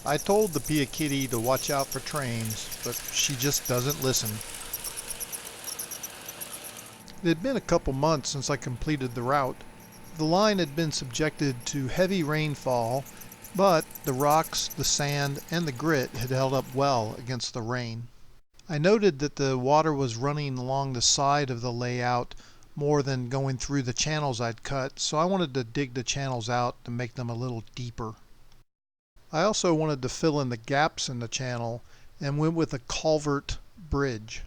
I told the Pia Kitty to watch out for trains, but she just doesn't listen. It had been a couple months since I completed the route. The line had been subjected to heavy rainfall, but the rocks, the sand, and the grit had held up well against the rain. I noted that the water was running along the side of the layout more than going through the channels I'd cut, so I wanted to dig the channels out to make them a little deeper. I also wanted to fill in the gaps in the channel and went with a culvert bridge.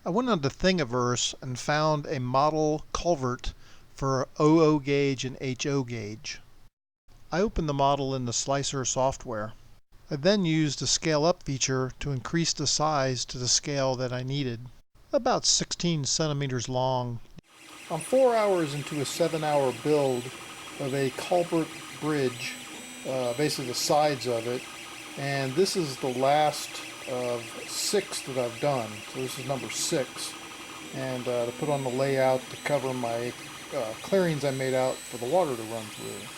I went onto Thingiverse and found a model culvert for OO gauge and HO gauge. I opened the model in the Slicer software. I then used the scale up feature to increase the size to the scale that I needed, about 16 centimeters long. I'm 4 hours into a 7-hour build of a culvert bridge, basically the sides of it, and this is the last of 6 that I've done. So this is number 6, and to put on the layout to cover my clearings I made out for the water to run through.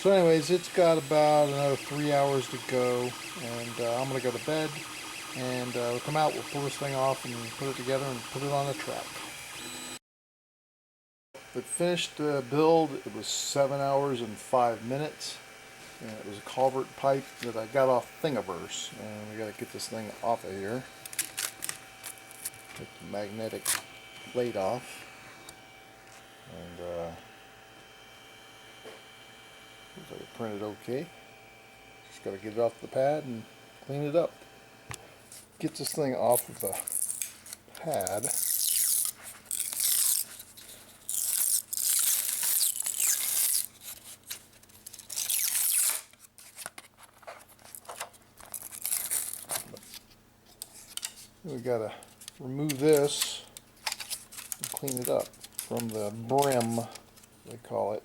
So anyways, it's got about another 3 hours to go, and I'm going to go to bed, and we'll come out, we'll pull this thing off and put it together and put it on a track. But finished the build, it was 7 hours and 5 minutes, and it was a culvert pipe that I got off Thingiverse, and we got to get this thing off of here. Take the magnetic plate off, and looks like it printed okay. Just got to get it off the pad and clean it up. Get this thing off of the pad. We got to remove this and clean it up from the brim, they call it.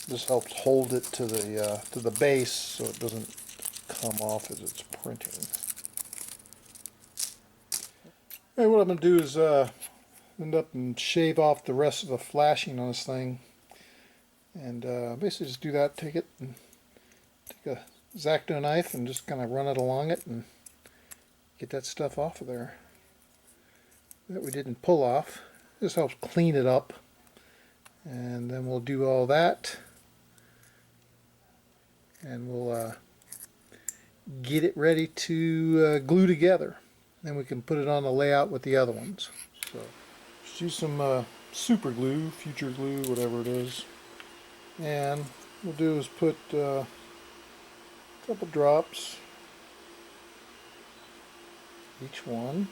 This helps hold it to the base so it doesn't come off as it's printing. Hey, what I'm going to do is end up and shave off the rest of the flashing on this thing, and basically just do that. Take it and take a X-Acto knife and just kind of run it along it and get that stuff off of there that we didn't pull off. This helps clean it up, and then we'll do all that, and we'll get it ready to glue together. Then we can put it on the layout with the other ones. So just use some super glue, future glue, whatever it is, and what we'll do is put a couple drops each one.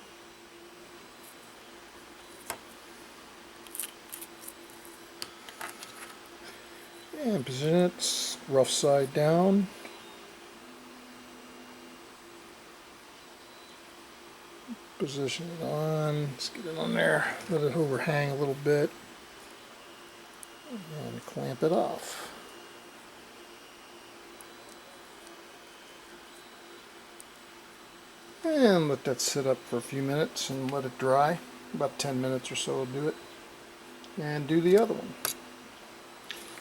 And position it rough side down. Position it on. Let's get it on there. Let it overhang a little bit. And clamp it off. And let that sit up for a few minutes and let it dry. About 10 minutes or so will do it. And do the other one.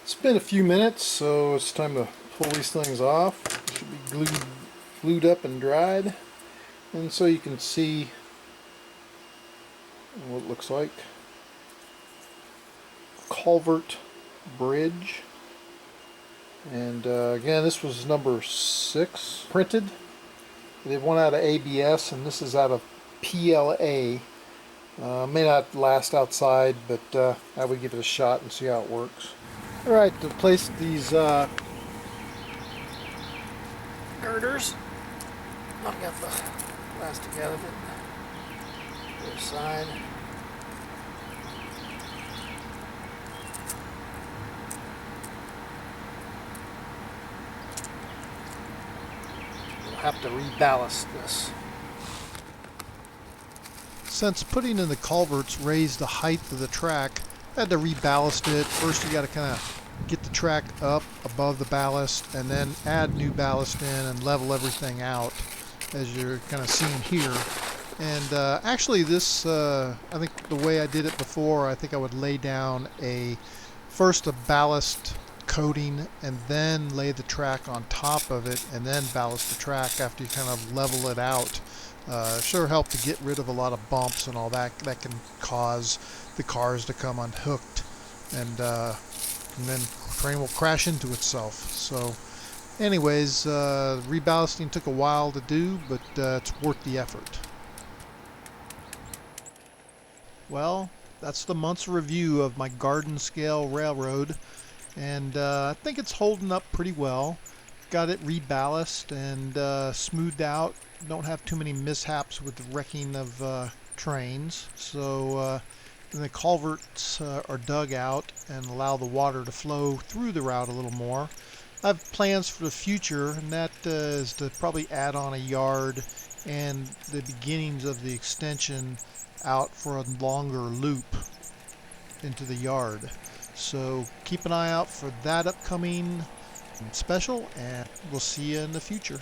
It's been a few minutes, so it's time to pull these things off. It should be glued up and dried. And so you can see what it looks like. Culvert bridge. And again, this was number 6 printed. They did one out of ABS, and this is out of PLA. May not last outside, but I would give it a shot and see how it works. Alright, to place these girders, I've got the plastic out of it. The other side. We'll have to reballast this. Since putting in the culverts raised the height of the track, I had to reballast it. First you got to kind of get the track up above the ballast and then add new ballast in and level everything out as you're kind of seeing here. And actually this, I think the way I did it before, I think I would lay down first a ballast coating and then lay the track on top of it and then ballast the track after you kind of level it out. Sure helped to get rid of a lot of bumps and all that can cause the cars to come unhooked, and then the train will crash into itself. So anyways, reballasting took a while to do, but it's worth the effort. Well, that's the month's review of my garden scale railroad, and I think it's holding up pretty well. Got it reballasted and smoothed out. Don't have too many mishaps with the wrecking of trains. So the culverts are dug out and allow the water to flow through the route a little more. I have plans for the future, and that is to probably add on a yard and the beginnings of the extension out for a longer loop into the yard. So keep an eye out for that upcoming special, and we'll see you in the future.